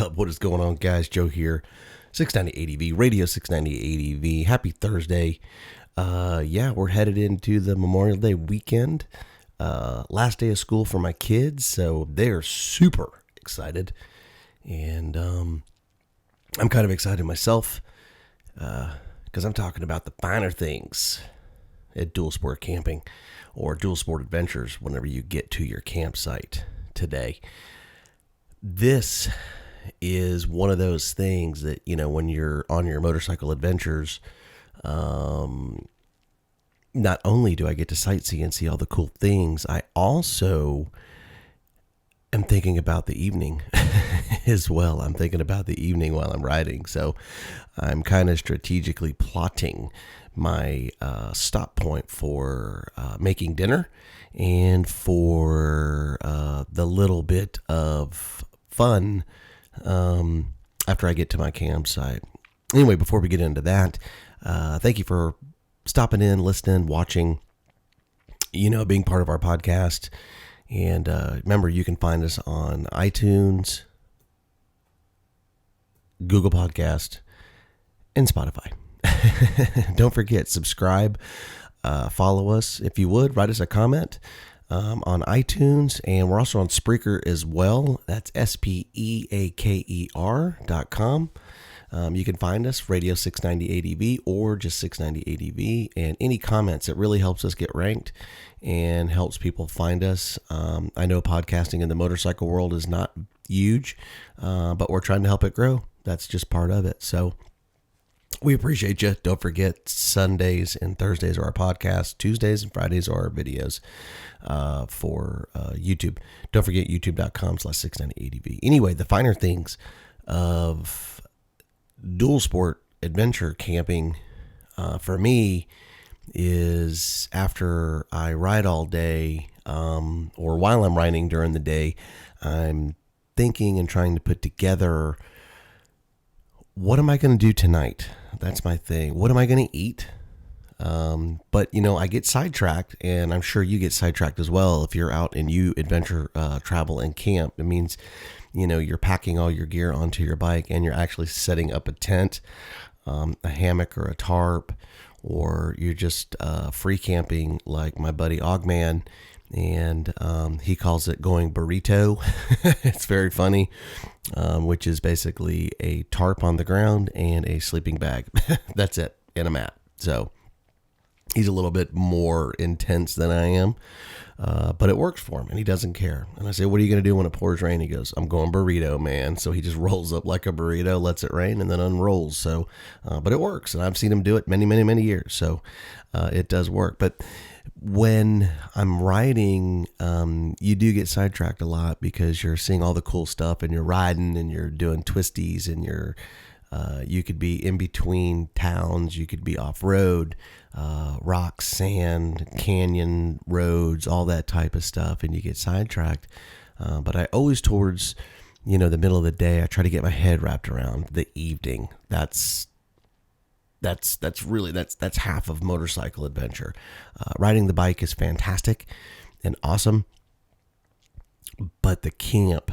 up? What is going on, guys? Joe here, 690 ADV, Radio 690 ADV. Happy Thursday. We're headed into the Memorial Day weekend. Last day of school for my kids, so they're super excited. And I'm kind of excited myself because I'm talking about the finer things at dual sport camping or dual sport adventures whenever you get to your campsite today. This is one of those things that, when you're on your motorcycle adventures, not only do I get to sightsee and see all the cool things, I also am thinking about the evening as well. I'm thinking about the evening while I'm riding. So I'm kind of strategically plotting my stop point for making dinner and for the little bit of fun after I get to my campsite. Anyway, before we get into that, thank you for stopping in, listening, watching, being part of our podcast. And remember, you can find us on iTunes, Google Podcast, and Spotify. Don't forget, subscribe, follow us. If you would, write us a comment on iTunes, and we're also on Spreaker as well. That's SPEAKER.com. You can find us, Radio 690 ADV, or just 690 ADV, and any comments. It really helps us get ranked and helps people find us. I know podcasting in the motorcycle world is not huge, but we're trying to help it grow. That's just part of it. So we appreciate you. Don't forget, Sundays and Thursdays are our podcast. Tuesdays and Fridays are our videos for YouTube. Don't forget youtube.com/690ADV. Anyway, the finer things of dual sport adventure camping for me is after I ride all day or while I'm riding during the day, I'm thinking and trying to put together, what am I going to do tonight? That's my thing. What am I going to eat? But I get sidetracked, and I'm sure you get sidetracked as well. If you're out and you adventure, travel and camp, it means, you're packing all your gear onto your bike and you're actually setting up a tent, a hammock or a tarp, or you're just free camping like my buddy Ogman, and he calls it going burrito. It's very funny, which is basically a tarp on the ground and a sleeping bag. That's it, and a mat. So he's a little bit more intense than I am, but it works for him, and he doesn't care. And I say, what are you going to do when it pours rain? He goes, I'm going burrito, man. So he just rolls up like a burrito, lets it rain, and then unrolls. So, but it works, and I've seen him do it many, many, many years. So it does work. But when I'm riding, you do get sidetracked a lot because you're seeing all the cool stuff, and you're riding, and you're doing twisties, and you could be in between towns, you could be off-road, rocks, sand, canyon roads, all that type of stuff, and you get sidetracked. But I always towards, the middle of the day, I try to get my head wrapped around the evening. That's half of motorcycle adventure. Riding the bike is fantastic and awesome, but the camp,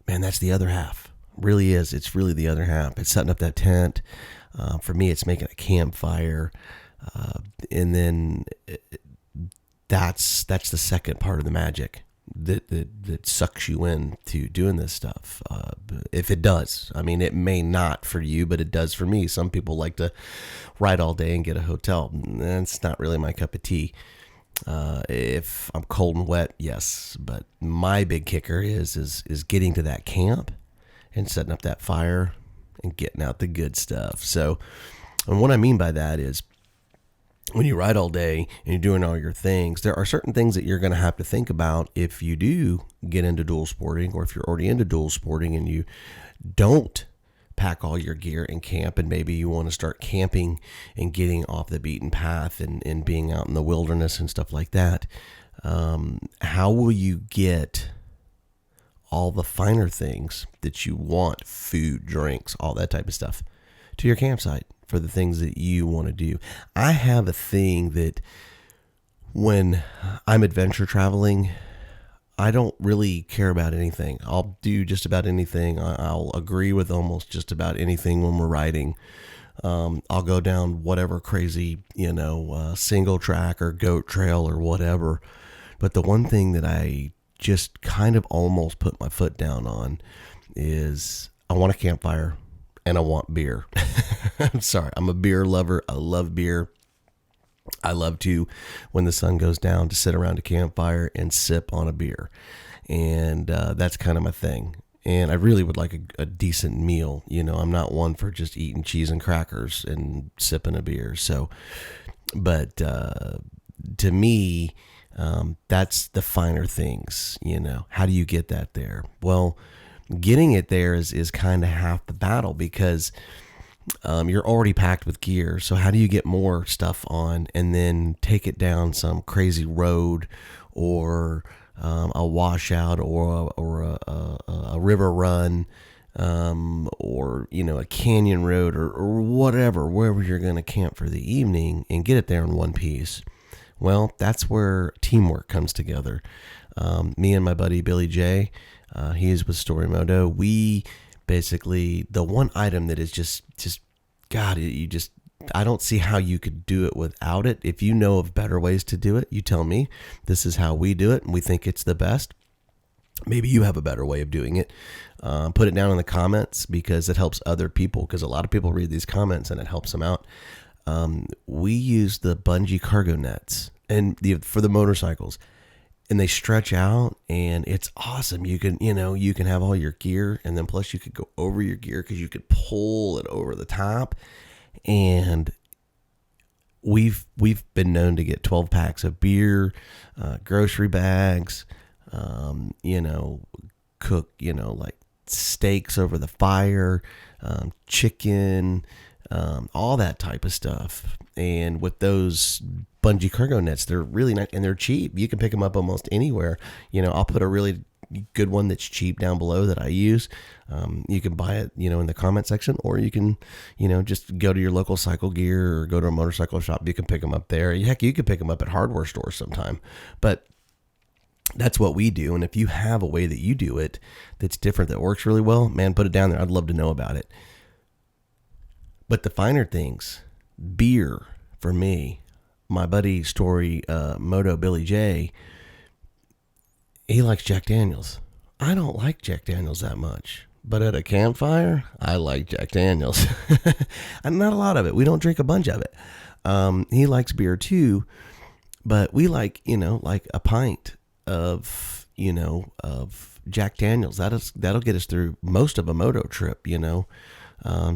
man, that's the other half. Really is. It's really the other half. It's setting up that tent. For me, it's making a campfire, and then that's the second part of the magic that sucks you in to doing this stuff. If it does, I mean, it may not for you, but it does for me. Some people like to ride all day and get a hotel. That's not really my cup of tea. If I'm cold and wet, yes, but my big kicker is getting to that camp and setting up that fire and getting out the good stuff. So, and what I mean by that is, when you ride all day and you're doing all your things, there are certain things that you're going to have to think about if you do get into dual sporting, or if you're already into dual sporting and you don't pack all your gear in camp, and maybe you want to start camping and getting off the beaten path and being out in the wilderness and stuff like that. How will you get all the finer things that you want, food, drinks, all that type of stuff, to your campsite for the things that you want to do? I have a thing that when I'm adventure traveling, I don't really care about anything. I'll do just about anything. I'll agree with almost just about anything when we're riding. I'll go down whatever crazy, single track or goat trail or whatever. But the one thing that I just kind of almost put my foot down on is I want a campfire and I want beer. I'm sorry. I'm a beer lover. I love beer. I love to, when the sun goes down, to sit around a campfire and sip on a beer. And that's kind of my thing. And I really would like a decent meal. I'm not one for just eating cheese and crackers and sipping a beer. So, but to me, that's the finer things. How do you get that there? Well, getting it there is kind of half the battle, because you're already packed with gear. So how do you get more stuff on and then take it down some crazy road or a washout or a river run, or a canyon road or whatever, wherever you're going to camp for the evening, and get it there in one piece? Well, that's where teamwork comes together. Me and my buddy Billy J, he is with Storymoto. We basically, the one item that is just God, I don't see how you could do it without it. If you know of better ways to do it, you tell me. This is how we do it, and we think it's the best. Maybe you have a better way of doing it. Put it down in the comments, because it helps other people, because a lot of people read these comments and it helps them out. We use the bungee cargo nets for the motorcycles, and they stretch out, and it's awesome. You can have all your gear, and then plus you could go over your gear, because you could pull it over the top. And we've been known to get 12 packs of beer, grocery bags, cook, like steaks over the fire, chicken, all that type of stuff. And with those bungee cargo nets, they're really nice and they're cheap. You can pick them up almost anywhere. I'll put a really good one that's cheap down below that I use. You can buy it, in the comment section, or you can, just go to your local cycle gear or go to a motorcycle shop. You can pick them up there. Heck, you can pick them up at hardware stores sometime. But that's what we do. And if you have a way that you do it that's different, that works really well, man, put it down there. I'd love to know about it. But the finer things, beer for me, my buddy Moto Billy J, he likes Jack Daniels. I don't like Jack Daniels that much, but at a campfire, I like Jack Daniels. And not a lot of it. We don't drink a bunch of it. He likes beer too, but we like, like a pint of Jack Daniels. That'll get us through most of a moto trip,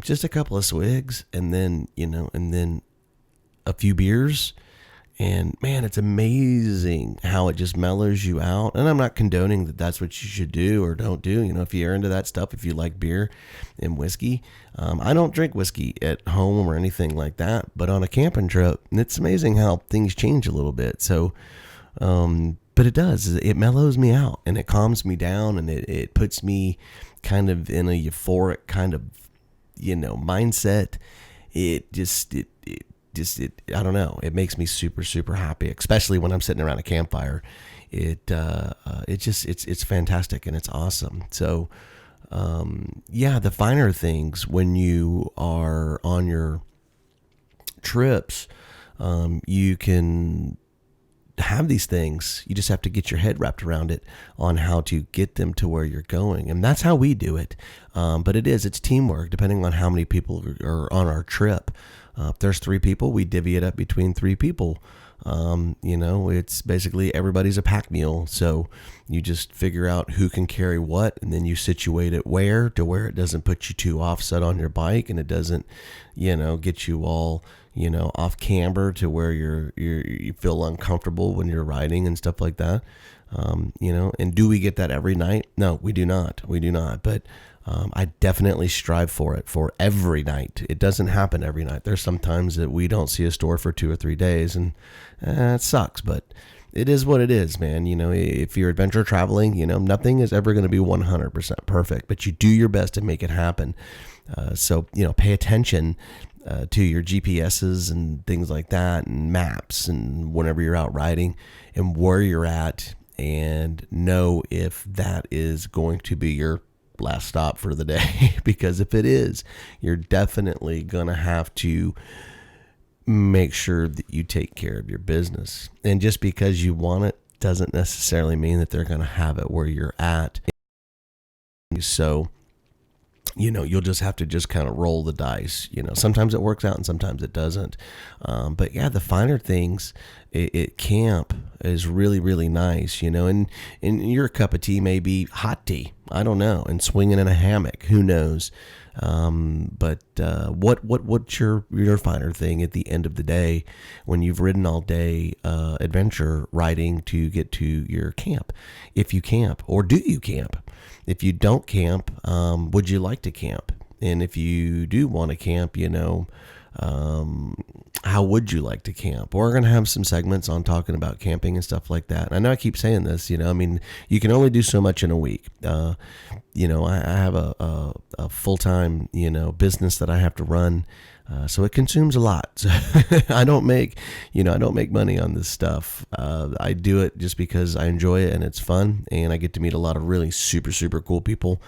just a couple of swigs, and then a few beers. And man, it's amazing how it just mellows you out. And I'm not condoning that that's what you should do or don't do. If you're into that stuff, if you like beer and whiskey, I don't drink whiskey at home or anything like that. But on a camping trip, it's amazing how things change a little bit. So, but it does. It mellows me out and it calms me down, and it puts me kind of in a euphoric kind of, mindset. I don't know. It makes me super, super happy, especially when I'm sitting around a campfire. It's fantastic and it's awesome. So, the finer things when you are on your trips, you can have these things. You just have to get your head wrapped around it on how to get them to where you're going. And that's how we do it. But it's teamwork depending on how many people are on our trip. If there's 3 people, we divvy it up between 3 people. It's basically everybody's a pack mule. So you just figure out who can carry what, and then you situate it where it doesn't put you too offset on your bike, and it doesn't, get you all, off camber to where you feel uncomfortable when you're riding and stuff like that. And do we get that every night? No, we do not. But I definitely strive for it for every night. It doesn't happen every night. There's sometimes that we don't see a store for 2 or 3 days, and it sucks, but it is what it is, man. If you're adventure traveling, nothing is ever going to be 100% perfect, but you do your best to make it happen. So, pay attention to your GPSs and things like that, and maps, and whenever you're out riding and where you're at, and know if that is going to be your last stop for the day. Because if it is, you're definitely going to have to make sure that you take care of your business. And just because you want it doesn't necessarily mean that they're going to have it where you're at. So, you'll just have to just kind of roll the dice. Sometimes it works out and sometimes it doesn't. But yeah, the finer things at camp is really, really nice, and your cup of tea may be hot tea. I don't know. And swinging in a hammock, who knows? But what's your finer thing at the end of the day when you've ridden all day, adventure riding to get to your camp? If you camp, or do you camp? If you don't camp, would you like to camp? And if you do want to camp, how would you like to camp? We're going to have some segments on talking about camping and stuff like that. And I know I keep saying this, you can only do so much in a week. I have a full-time, business that I have to run. So it consumes a lot. So I don't make money on this stuff. I do it just because I enjoy it and it's fun, and I get to meet a lot of really super, super cool people,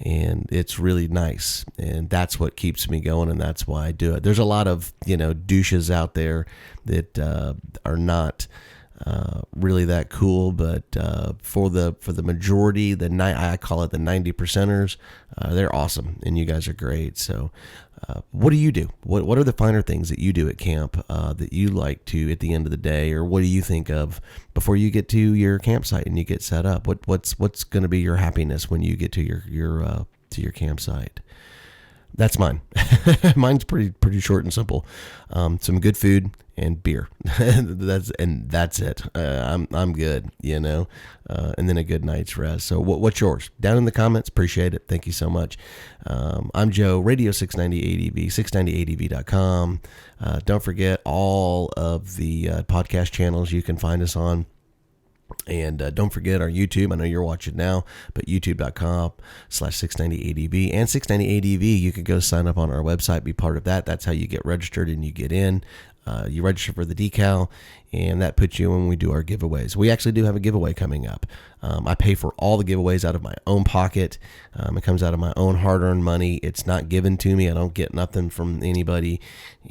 and it's really nice. And that's what keeps me going, and that's why I do it. There's a lot of, douches out there that are not really that cool, but for the majority, I call it the 90%ers, they're awesome, and you guys are great. So what do you do? What are the finer things that you do at camp that you like to at the end of the day, or what do you think of before you get to your campsite and you get set up? What's going to be your happiness when you get to your campsite? That's mine. Mine's pretty short and simple. Some good food and beer. that's it. I'm good, and then a good night's rest. So what's yours? Down in the comments. Appreciate it. Thank you so much. I'm Joe, Radio 690 ADV, 690ADV.com. Don't forget all of the podcast channels you can find us on. And don't forget our YouTube. I know you're watching now, but youtube.com/690ADV and 690ADV. You can go sign up on our website, be part of that. That's how you get registered and you get in. You register for the decal, and that puts you in when we do our giveaways. We actually do have a giveaway coming up. I pay for all the giveaways out of my own pocket. It comes out of my own hard-earned money. It's not given to me. I don't get nothing from anybody,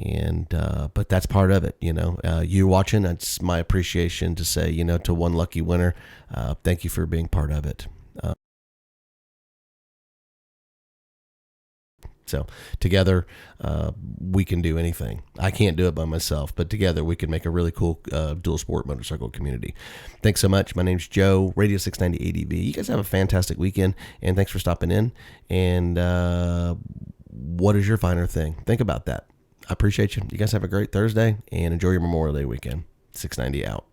and but that's part of it. You watching, that's my appreciation to say, to one lucky winner. Thank you for being part of it. So together, we can do anything. I can't do it by myself, but together we can make a really cool dual sport motorcycle community. Thanks so much. My name's Joe, Radio 690 ADV. You guys have a fantastic weekend, and thanks for stopping in. And what is your finer thing? Think about that. I appreciate you. You guys have a great Thursday, and enjoy your Memorial Day weekend. 690 out.